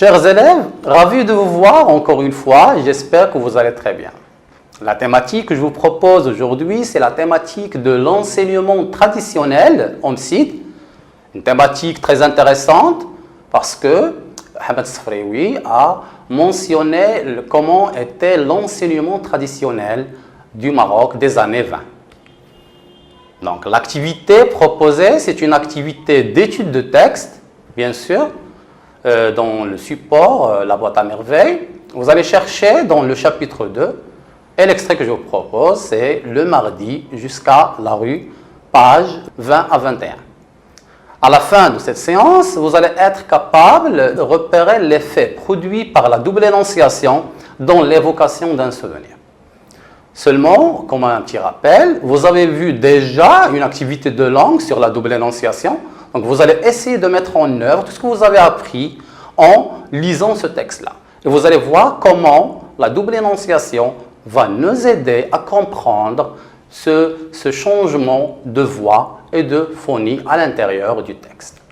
Chers élèves, ravi de vous voir encore une fois, j'espère que vous allez très bien. La thématique que je vous propose aujourd'hui, c'est la thématique de l'enseignement traditionnel en site. Une thématique très intéressante parce que Ahmed Sfraoui a mentionné comment était l'enseignement traditionnel du Maroc des années 20. Donc l'activité proposée, c'est une activité d'étude de texte, bien sûr, dans le support, la boîte à merveilles. Vous allez chercher dans le chapitre 2 et l'extrait que je vous propose, c'est le mardi jusqu'à la rue, page 20 à 21. À la fin de cette séance, vous allez être capable de repérer l'effet produit par la double énonciation dans l'évocation d'un souvenir. Seulement, comme un petit rappel, vous avez vu déjà une activité de langue sur la double énonciation. Donc, vous allez essayer de mettre en œuvre tout ce que vous avez appris en lisant ce texte-là. Et vous allez voir comment la double énonciation va nous aider à comprendre ce changement de voix et de phonie à l'intérieur du texte.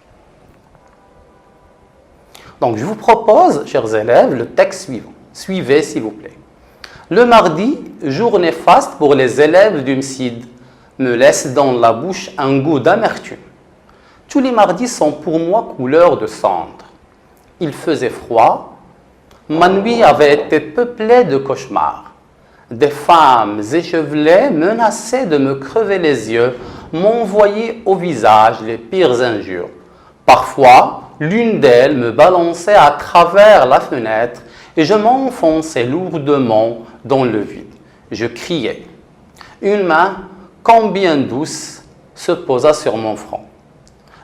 Donc, je vous propose, chers élèves, le texte suivant. Suivez, s'il vous plaît. Le mardi, jour néfaste pour les élèves du MSID, me laisse dans la bouche un goût d'amertume. Tous les mardis sont pour moi couleur de cendre. Il faisait froid. Ma nuit avait été peuplée de cauchemars. Des femmes échevelées menaçaient de me crever les yeux, m'envoyaient au visage les pires injures. Parfois, l'une d'elles me balançait à travers la fenêtre et je m'enfonçais lourdement dans le vide. Je criais. Une main, combien douce, se posa sur mon front.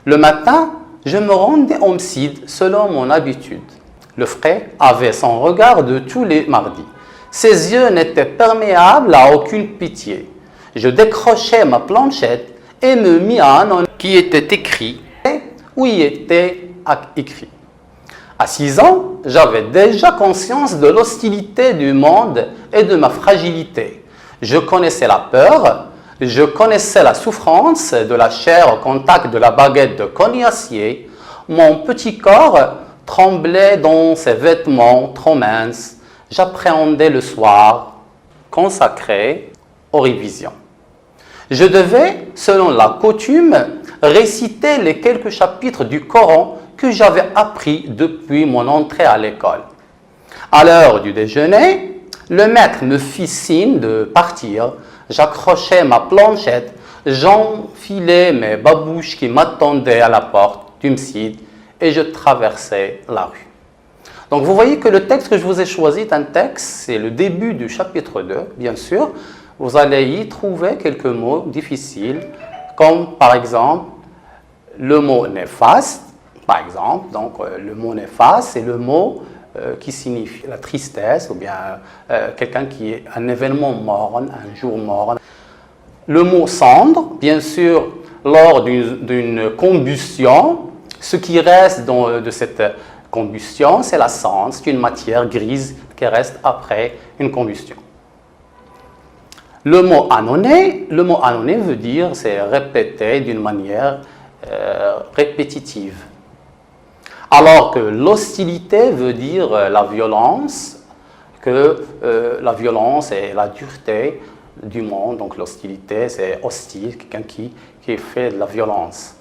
Le matin, je me rendais au MSID selon mon habitude. Le frère avait son regard de tous les mardis. Ses yeux n'étaient perméables à aucune pitié. Je décrochais ma planchette et me mis à un endroit qui était écrit où il était écrit. À 6 ans, j'avais déjà conscience de l'hostilité du monde et de ma fragilité. Je connaissais la peur, je connaissais la souffrance de la chair au contact de la baguette de cogne-acier. Mon petit corps tremblait dans ses vêtements trop minces. J'appréhendais le soir consacré aux révisions. Je devais, selon la coutume, réciter les quelques chapitres du Coran que j'avais appris depuis mon entrée à l'école. À l'heure du déjeuner, le maître me fit signe de partir. J'accrochais ma planchette, j'enfilais mes babouches qui m'attendaient à la porte du MSID et je traversais la rue. Donc vous voyez que le texte que je vous ai choisi est un texte, c'est le début du chapitre 2, bien sûr. Vous allez y trouver quelques mots difficiles, comme par exemple le mot néfaste. Par exemple, donc le mot néfaste, c'est le mot qui signifie la tristesse ou bien quelqu'un qui est un événement morne, un jour morne. Le mot cendre, bien sûr, lors d'une combustion, ce qui reste de cette combustion, c'est la cendre, c'est une matière grise qui reste après une combustion. Le mot annonné veut dire, c'est répété d'une manière répétitive. Alors que l'hostilité veut dire la violence, que la violence et la dureté du monde, donc l'hostilité c'est hostile, quelqu'un qui fait de la violence.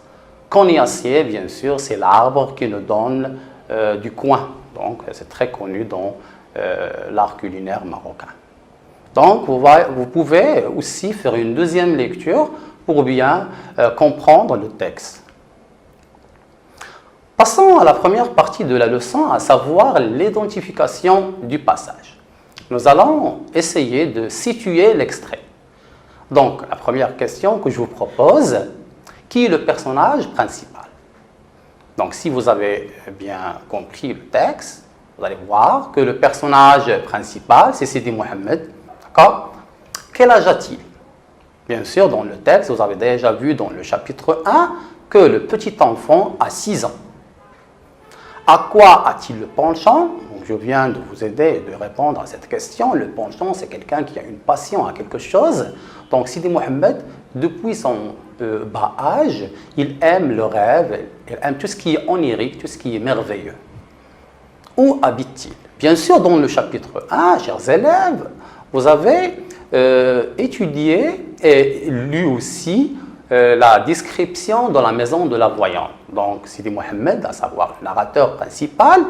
Cogne-acier, bien sûr, c'est l'arbre qui nous donne du coin, donc c'est très connu dans l'art culinaire marocain. Donc vous pouvez aussi faire une deuxième lecture pour bien comprendre le texte. Passons à la première partie de la leçon, à savoir l'identification du passage. Nous allons essayer de situer l'extrait. Donc, la première question que je vous propose, qui est le personnage principal? Donc, si vous avez bien compris le texte, vous allez voir que le personnage principal, c'est Sidi Mohamed. D'accord? Quel âge a-t-il? Bien sûr, dans le texte, vous avez déjà vu dans le chapitre 1 que le petit enfant a 6 ans. À quoi a-t-il le penchant? Donc, je viens de vous aider et de répondre à cette question. Le penchant, c'est quelqu'un qui a une passion à quelque chose. Donc, Sidi Mohamed, depuis son bas âge, il aime le rêve, il aime tout ce qui est onirique, tout ce qui est merveilleux. Où habite-t-il? Bien sûr, dans le chapitre 1, chers élèves, vous avez étudié et lu aussi la description de la maison de la voyante. Donc, Sidi Mohammed, à savoir le narrateur principal,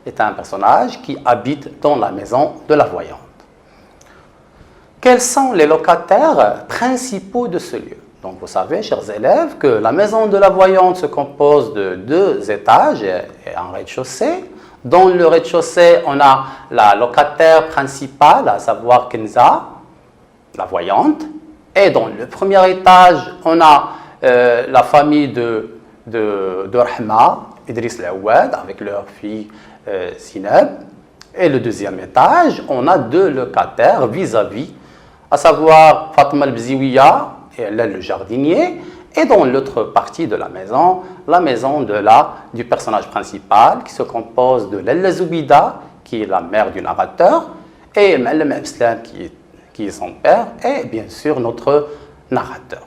est un personnage qui habite dans la maison de la voyante. Quels sont les locataires principaux de ce lieu? Donc, vous savez, chers élèves, que la maison de la voyante se compose de 2 étages et un rez-de-chaussée. Dans le rez-de-chaussée, on a la locataire principale, à savoir Kenza, la voyante. Et dans le premier étage, on a la famille de Rahma, Idriss Laouad, avec leur fille Zineb. Et le deuxième étage, on a 2 locataires vis-à-vis, à savoir Fatma al-Bziwiya et le jardinier. Et dans l'autre partie de la maison du personnage principal, qui se compose de Lalla Zoubida, qui est la mère du narrateur, et Ma'alem Abslan, qui est son père, et bien sûr notre narrateur.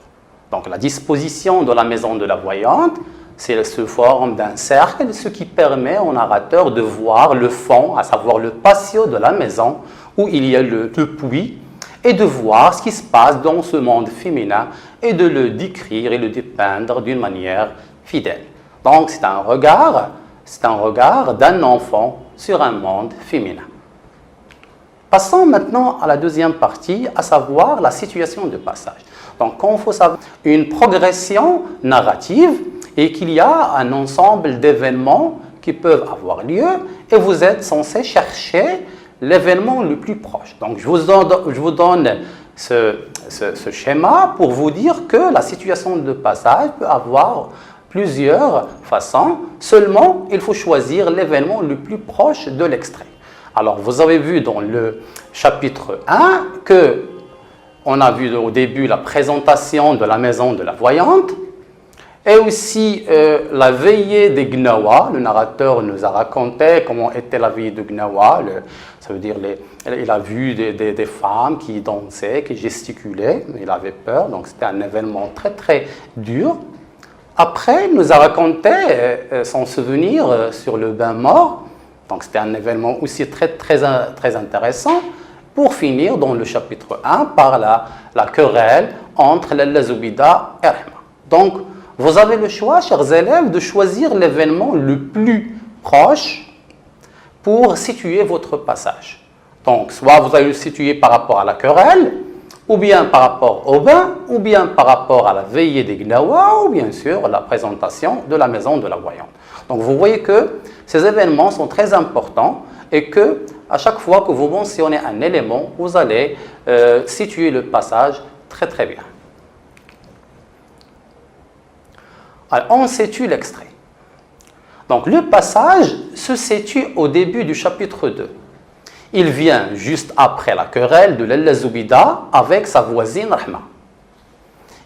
Donc la disposition de la maison de la voyante, c'est sous forme d'un cercle, ce qui permet au narrateur de voir le fond, à savoir le patio de la maison, où il y a le puits, et de voir ce qui se passe dans ce monde féminin et de le décrire et le dépeindre d'une manière fidèle. Donc c'est un regard d'un enfant sur un monde féminin. Passons maintenant à la deuxième partie, à savoir la situation de passage. Donc il faut savoir une progression narrative et qu'il y a un ensemble d'événements qui peuvent avoir lieu et vous êtes censé chercher l'événement le plus proche. Donc, je vous donne ce schéma pour vous dire que la situation de passage peut avoir plusieurs façons. Seulement, il faut choisir l'événement le plus proche de l'extrait. Alors, vous avez vu dans le chapitre 1 que on a vu au début la présentation de la maison de la voyante. Et aussi la veillée des Gnawa. Le narrateur nous a raconté comment était la veillée de Gnawa. Ça veut dire il a vu des femmes qui dansaient, qui gesticulaient. Il avait peur, donc c'était un événement très très dur. Après, il nous a raconté son souvenir sur le bain mort. Donc c'était un événement aussi très très très intéressant. Pour finir dans le chapitre 1 par la querelle entre Lalla Zoubida et Rahma. Donc, vous avez le choix, chers élèves, de choisir l'événement le plus proche pour situer votre passage. Donc, soit vous allez le situer par rapport à la querelle, ou bien par rapport au bain, ou bien par rapport à la veillée des Gnawa, ou bien sûr la présentation de la maison de la voyante. Donc, vous voyez que ces événements sont très importants et que à chaque fois que vous mentionnez un élément, vous allez situer le passage très très bien. Alors, on situe l'extrait. Donc, le passage se situe au début du chapitre 2. Il vient juste après la querelle de Lalla Zoubida avec sa voisine Rahma.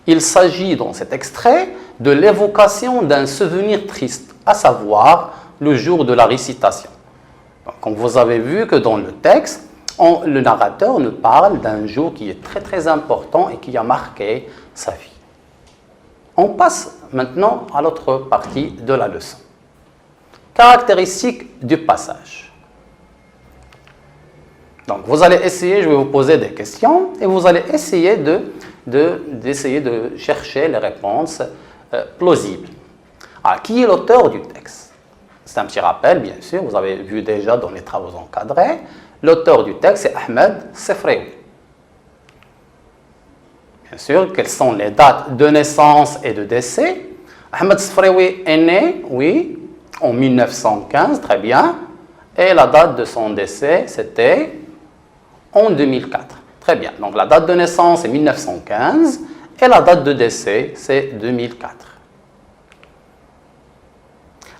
Il s'agit dans cet extrait de l'évocation d'un souvenir triste, à savoir le jour de la récitation. Donc, comme vous avez vu que dans le texte, le narrateur nous parle d'un jour qui est très très important et qui a marqué sa vie. On passe maintenant à l'autre partie de la leçon. Caractéristiques du passage. Donc, vous allez essayer, je vais vous poser des questions et vous allez essayer d'essayer de chercher les réponses plausibles. Alors, qui est l'auteur du texte? C'est un petit rappel, bien sûr, vous avez vu déjà dans les travaux encadrés. L'auteur du texte, c'est Ahmed Sefraoui. Bien sûr, quelles sont les dates de naissance et de décès? Ahmed Sefraoui est né, oui, en 1915, très bien. Et la date de son décès, c'était en 2004. Très bien. Donc la date de naissance est 1915 et la date de décès, c'est 2004.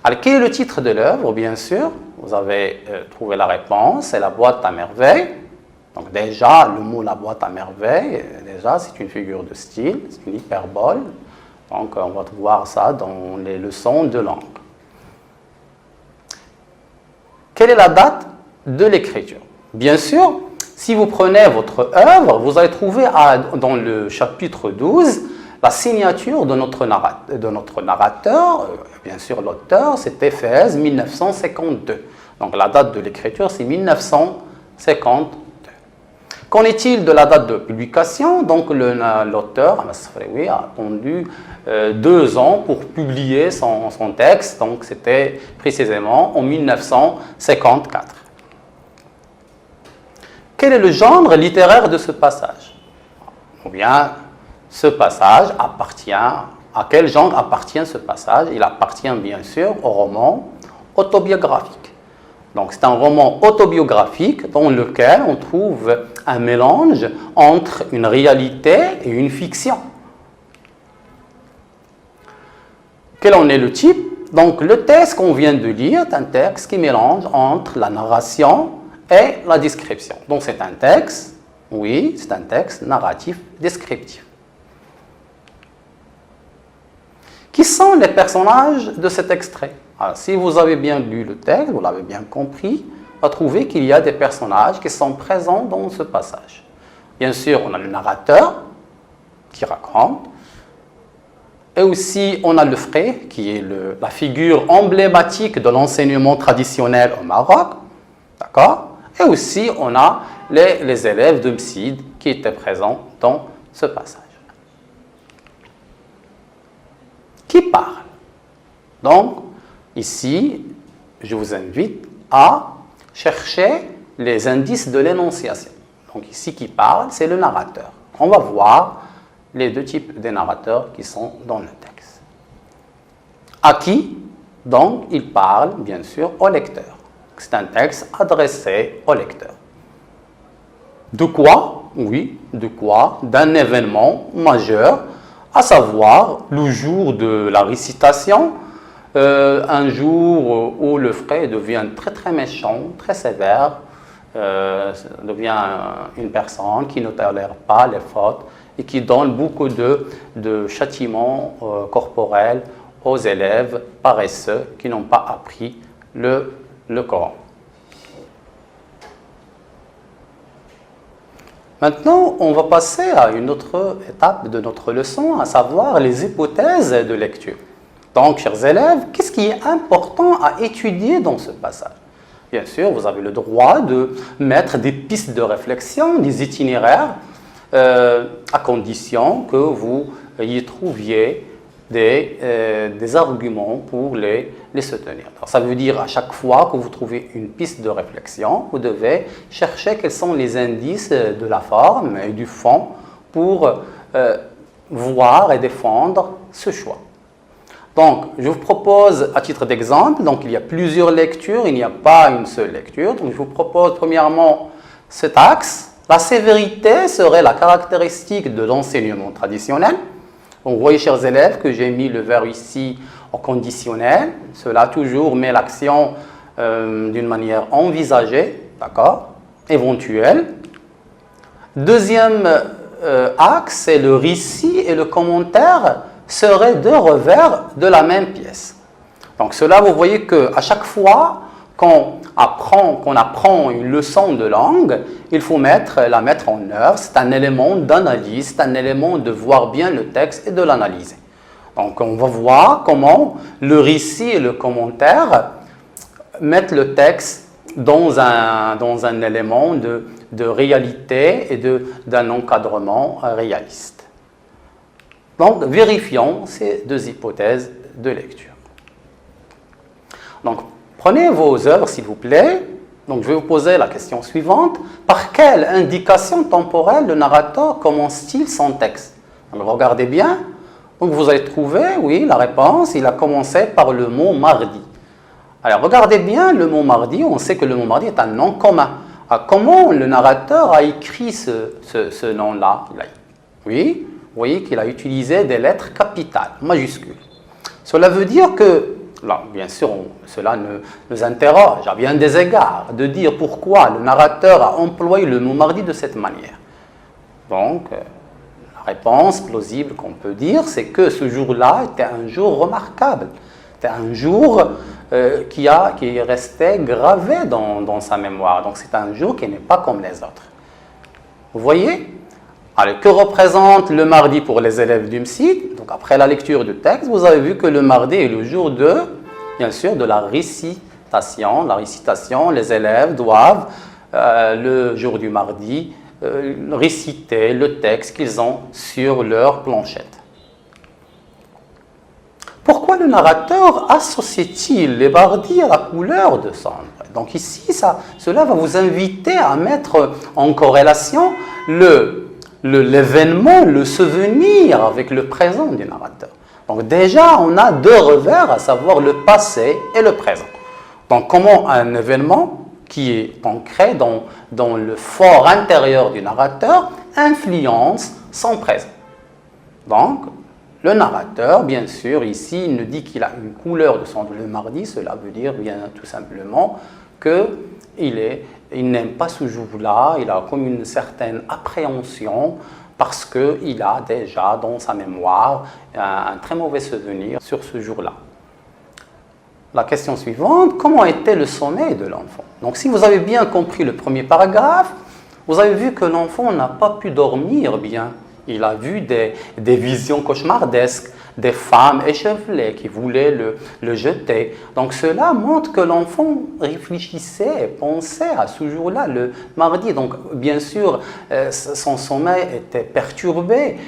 Alors, quel est le titre de l'œuvre? Bien sûr, vous avez trouvé la réponse, c'est La boîte à merveilles. Donc déjà, le mot La boîte à merveilles, déjà, c'est une figure de style, c'est une hyperbole. Donc on va voir ça dans les leçons de langue. Quelle est la date de l'écriture? Bien sûr, si vous prenez votre œuvre, vous allez trouver dans le chapitre 12 la signature de notre narrateur. Bien sûr, l'auteur, c'est Éphèse 1952. Donc la date de l'écriture, c'est 1952. Qu'en est-il de la date de publication? Donc l'auteur, Ahmed Safraoui, a attendu 2 ans pour publier son texte, donc c'était précisément en 1954. Quel est le genre littéraire de ce passage? Ou bien, ce passage appartient, à quel genre appartient ce passage? Il appartient bien sûr au roman autobiographique. Donc c'est un roman autobiographique dans lequel on trouve un mélange entre une réalité et une fiction. Quel en est le type? Donc le texte qu'on vient de lire est un texte qui mélange entre la narration et la description. Donc c'est un texte, oui, c'est un texte narratif descriptif. Qui sont les personnages de cet extrait? Alors, si vous avez bien lu le texte, vous l'avez bien compris, vous allez trouver qu'il y a des personnages qui sont présents dans ce passage. Bien sûr, on a le narrateur qui raconte, et aussi on a le frère, qui est la figure emblématique de l'enseignement traditionnel au Maroc, d'accord? Et aussi on a les élèves de Msid qui étaient présents dans ce passage. Qui parle? Donc, ici, je vous invite à chercher les indices de l'énonciation. Donc ici, qui parle, c'est le narrateur. On va voir les 2 types de narrateurs qui sont dans le texte. À qui? Donc, il parle, bien sûr, au lecteur. C'est un texte adressé au lecteur. De quoi? Oui, de quoi? D'un événement majeur, à savoir le jour de la récitation, un jour où le frère devient très très méchant, très sévère, devient une personne qui ne tolère pas les fautes et qui donne beaucoup de châtiments corporels aux élèves paresseux qui n'ont pas appris le Coran. Maintenant, on va passer à une autre étape de notre leçon, à savoir les hypothèses de lecture. Donc, chers élèves, qu'est-ce qui est important à étudier dans ce passage? Bien sûr, vous avez le droit de mettre des pistes de réflexion, des itinéraires, à condition que vous y trouviez des arguments pour les soutenir. Alors, ça veut dire à chaque fois que vous trouvez une piste de réflexion, vous devez chercher quels sont les indices de la forme et du fond pour voir et défendre ce choix. Donc, je vous propose, à titre d'exemple, donc il y a plusieurs lectures, il n'y a pas une seule lecture. Donc, je vous propose premièrement cet axe. La sévérité serait la caractéristique de l'enseignement traditionnel. Donc, vous voyez, chers élèves, que j'ai mis le verbe ici au conditionnel. Cela toujours met l'action d'une manière envisagée, d'accord, éventuelle. Deuxième axe, c'est le récit et le commentaire seraient 2 revers de la même pièce. Donc cela, vous voyez qu'à chaque fois qu'on apprend une leçon de langue, il faut la mettre en œuvre. C'est un élément d'analyse, c'est un élément de voir bien le texte et de l'analyser. Donc on va voir comment le récit et le commentaire mettent le texte dans un élément de réalité et d'un encadrement réaliste. Donc, vérifions ces 2 hypothèses de lecture. Donc, prenez vos œuvres, s'il vous plaît. Donc, je vais vous poser la question suivante. Par quelle indication temporelle le narrateur commence-t-il son texte? Alors, regardez bien. Donc, vous allez trouver, oui, la réponse. Il a commencé par le mot mardi. Alors, regardez bien le mot mardi. On sait que le mot mardi est un nom commun. Alors, comment le narrateur a écrit ce nom-là? Oui. Vous voyez qu'il a utilisé des lettres capitales, majuscules. Cela veut dire que, là, bien sûr, cela nous interroge à bien des égards, de dire pourquoi le narrateur a employé le mot mardi de cette manière. Donc, la réponse plausible qu'on peut dire, c'est que ce jour-là était un jour remarquable. C'était un jour qui est resté gravé dans sa mémoire. Donc, c'est un jour qui n'est pas comme les autres. Vous voyez? Alors, que représente le mardi pour les élèves du Msid? Donc, après la lecture du texte, vous avez vu que le mardi est le jour bien sûr, de la récitation. La récitation, les élèves doivent, le jour du mardi, réciter le texte qu'ils ont sur leur planchette. Pourquoi le narrateur associe-t-il les mardis à la couleur de sang? Donc ici, cela va vous inviter à mettre en corrélation l'événement, le souvenir avec le présent du narrateur. Donc déjà, on a deux revers, à savoir le passé et le présent. Donc comment un événement qui est ancré dans le fort intérieur du narrateur influence son présent. Donc, le narrateur, bien sûr, ici, il nous dit qu'il a une couleur de sang le mardi, cela veut dire bien tout simplement qu'il n'aime pas ce jour-là, il a comme une certaine appréhension parce qu'il a déjà dans sa mémoire un très mauvais souvenir sur ce jour-là. La question suivante, comment était le sommeil de l'enfant? Donc si vous avez bien compris le premier paragraphe, vous avez vu que l'enfant n'a pas pu dormir bien. Il a vu des visions cauchemardesques, des femmes échevelées qui voulaient le jeter. Donc cela montre que l'enfant réfléchissait, pensait à ce jour-là, le mardi. Donc bien sûr, son sommeil était perturbé,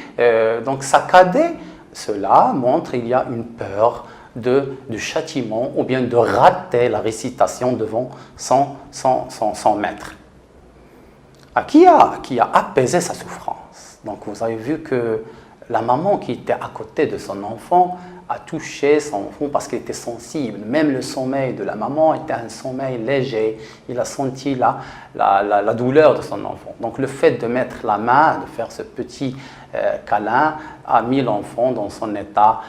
donc saccadé. Cela montre qu'il y a une peur du châtiment ou bien de rater la récitation devant son maître. Qui a apaisé sa souffrance. Donc vous avez vu que la maman qui était à côté de son enfant a touché son enfant parce qu'il était sensible. Même le sommeil de la maman était un sommeil léger. Il a senti la douleur de son enfant. Donc le fait de mettre la main, de faire ce petit câlin, a mis l'enfant dans son état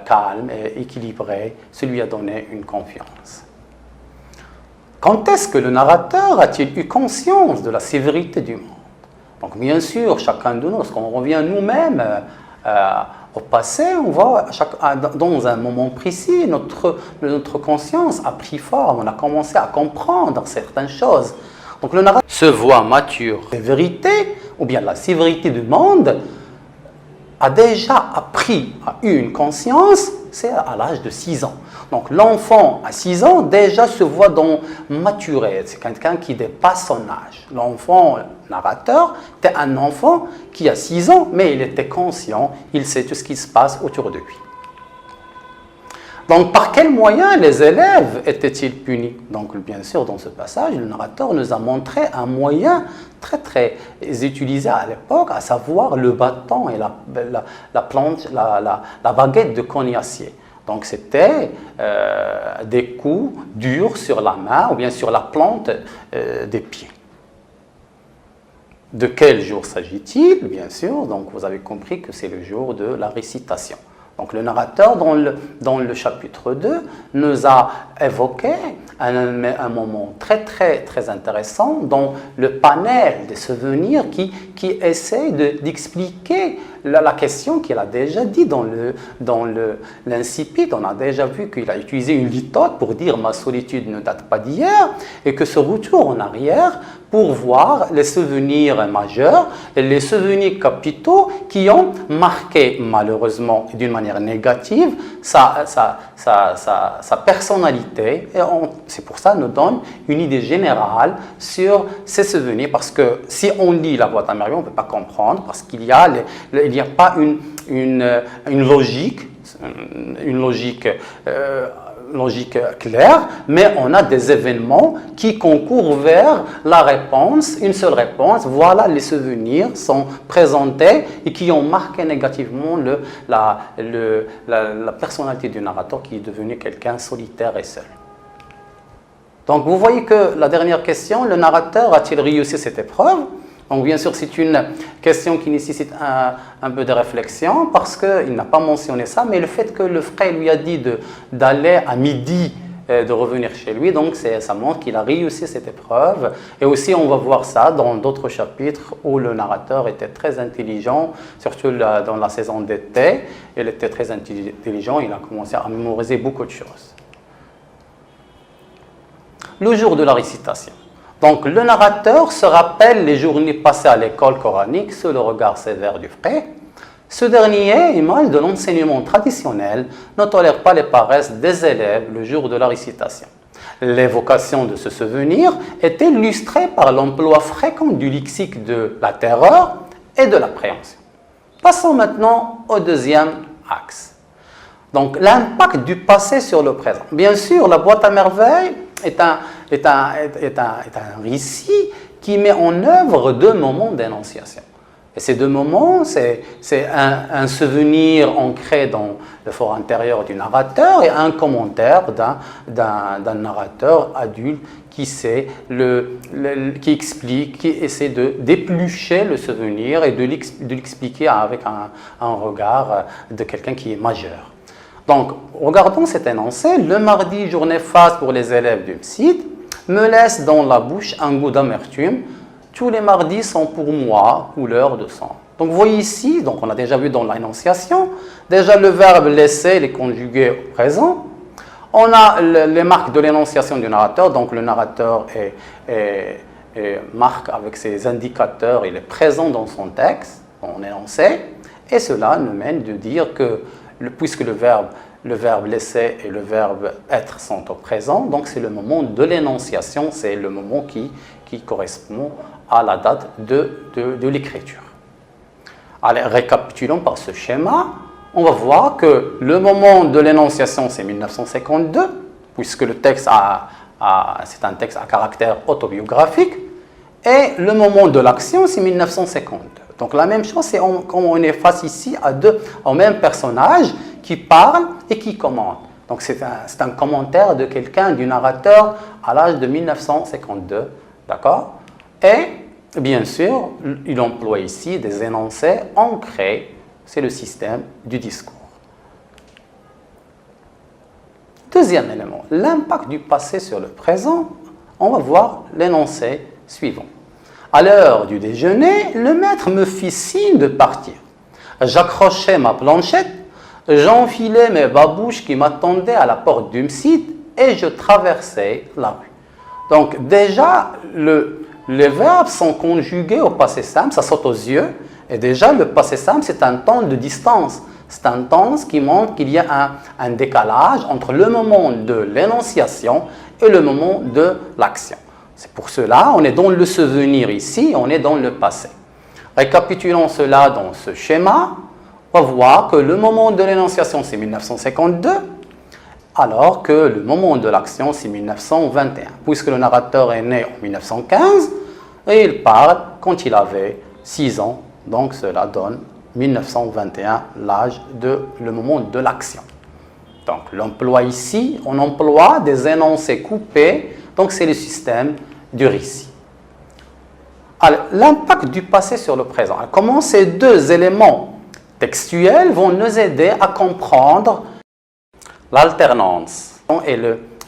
calme et équilibré. Ce lui a donné une confiance. Quand est-ce que le narrateur a-t-il eu conscience de la sévérité du monde? Donc bien sûr, chacun de nous, lorsqu'on revient nous-mêmes au passé, on voit dans un moment précis, notre conscience a pris forme, on a commencé à comprendre certaines choses. Donc le narrateur se voit mature. La vérité, ou bien la sévérité du monde, a déjà appris, a eu une conscience, c'est à l'âge de 6 ans. Donc l'enfant à 6 ans déjà se voit dans maturé, c'est quelqu'un qui dépasse son âge. L'enfant narrateur était un enfant qui a 6 ans, mais il était conscient, il sait tout ce qui se passe autour de lui. Donc par quels moyens les élèves étaient-ils punis? Donc bien sûr dans ce passage, le narrateur nous a montré un moyen très très utilisé à l'époque, à savoir le bâton et la baguette de cognacier. Donc c'était des coups durs sur la main ou bien sur la plante des pieds. De quel jour s'agit-il? Bien sûr, donc vous avez compris que c'est le jour de la récitation. Donc le narrateur, dans le chapitre 2, nous a évoqué un moment très très très intéressant dans le panel des souvenirs qui essaie d'expliquer la question qu'il a déjà dit dans l'incipit. On a déjà vu qu'il a utilisé une litote pour dire « ma solitude ne date pas d'hier » et que ce retour en arrière pour voir les souvenirs majeurs et les souvenirs capitaux qui ont marqué malheureusement et d'une manière négative sa personnalité. Et c'est pour ça nous donne une idée générale sur ces souvenirs, parce que si on lit la boîte à merveilles, on ne peut pas comprendre, parce qu'il n'y a pas une logique claire, mais on a des événements qui concourent vers la réponse, une seule réponse. Voilà, les souvenirs sont présentés et qui ont marqué négativement la personnalité du narrateur qui est devenu quelqu'un solitaire et seul. Donc vous voyez que la dernière question, le narrateur a-t-il réussi cette épreuve? Donc bien sûr, c'est une question qui nécessite un peu de réflexion parce qu'il n'a pas mentionné ça, mais le fait que le frère lui a dit d'aller à midi, de revenir chez lui, donc ça montre qu'il a réussi cette épreuve. Et aussi, on va voir ça dans d'autres chapitres où le narrateur était très intelligent, surtout dans la saison d'été. Il était très intelligent, il a commencé à mémoriser beaucoup de choses. Le jour de la récitation. Donc, le narrateur se rappelle les journées passées à l'école coranique sous le regard sévère du frère. Ce dernier, image de l'enseignement traditionnel, ne tolère pas les paresses des élèves le jour de la récitation. L'évocation de ce souvenir est illustrée par l'emploi fréquent du lexique de la terreur et de l'appréhension. Passons maintenant au deuxième axe. Donc, l'impact du passé sur le présent. Bien sûr, la boîte à merveilles est un récit qui met en œuvre deux moments d'énonciation. Et ces deux moments, c'est un souvenir ancré dans le fort intérieur du narrateur et un commentaire d'un narrateur adulte qui explique, qui essaie d'éplucher le souvenir et de l'expliquer avec un regard de quelqu'un qui est majeur. Donc, regardons cet énoncé. Le mardi, journée faste pour les élèves du MSID, me laisse dans la bouche un goût d'amertume. Tous les mardis sont pour moi couleur de sang. Donc vous voyez ici, donc on a déjà vu dans l'énonciation, déjà le verbe laisser, il est conjugué au présent. On a les marques de l'énonciation du narrateur, donc le narrateur marque avec ses indicateurs, il est présent dans son texte, en énoncé, et cela nous mène de dire que puisque le verbe laisser et le verbe être sont au présent, donc c'est le moment de l'énonciation, c'est le moment qui correspond à la date de l'écriture. Allez, récapitulons par ce schéma. On va voir que le moment de l'énonciation, c'est 1952, puisque le texte c'est un texte à caractère autobiographique, et le moment de l'action, c'est 1952. Donc la même chose, c'est comme on est face ici au même personnage qui parle et qui commente. Donc c'est un commentaire de quelqu'un, du narrateur, à l'âge de 1952, d'accord? Et bien sûr, il emploie ici des énoncés ancrés, c'est le système du discours. Deuxième élément, l'impact du passé sur le présent, on va voir l'énoncé suivant. À l'heure du déjeuner, le maître me fit signe de partir. J'accrochais ma planchette, j'enfilais mes babouches qui m'attendaient à la porte du MSID et je traversais la rue. Donc déjà, les verbes sont conjugués au passé simple, ça saute aux yeux. Et déjà, le passé simple, c'est un temps de distance. C'est un temps qui montre qu'il y a un décalage entre le moment de l'énonciation et le moment de l'action. C'est pour cela, on est dans le souvenir ici, on est dans le passé. Récapitulons cela dans ce schéma. On va voir que le moment de l'énonciation, c'est 1952, alors que le moment de l'action, c'est 1921, puisque le narrateur est né en 1915 et il parle quand il avait 6 ans, donc cela donne 1921, le moment de l'action. Donc l'emploi ici, on emploie des énoncés coupés, donc c'est le système du récit. Alors, l'impact du passé sur le présent. Alors, comment ces deux éléments textuels vont nous aider à comprendre l'alternance et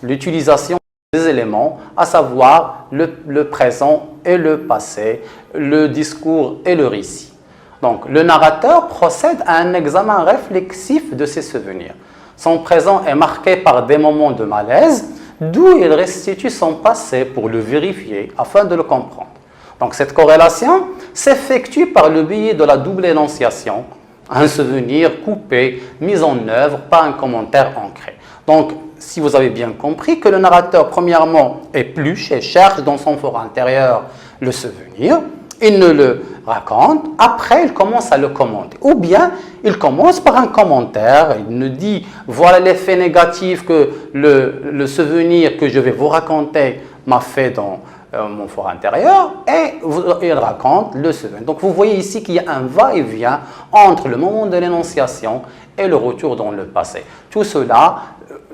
l'utilisation des éléments, à savoir le présent et le passé, le discours et le récit. Donc, le narrateur procède à un examen réflexif de ses souvenirs. Son présent est marqué par des moments de malaise, d'où il restitue son passé pour le vérifier afin de le comprendre. Donc, cette corrélation s'effectue par le biais de la double énonciation, un souvenir coupé, mis en œuvre par un commentaire ancré. Donc, si vous avez bien compris que le narrateur, premièrement, épluche et cherche dans son fort intérieur le souvenir, il ne le raconte, après il commence à le commenter. Ou bien, il commence par un commentaire, il nous dit, voilà l'effet négatif que le souvenir que je vais vous raconter m'a fait dans mon fort intérieur, et il raconte le souvenir. Donc vous voyez ici qu'il y a un va-et-vient entre le moment de l'énonciation et le retour dans le passé. Tout cela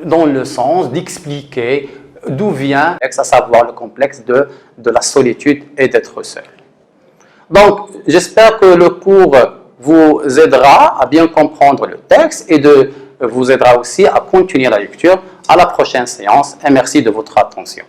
dans le sens d'expliquer d'où vient, à savoir le complexe de la solitude et d'être seul. Donc, j'espère que le cours vous aidera à bien comprendre le texte et vous aidera aussi à continuer la lecture. À la prochaine séance et merci de votre attention.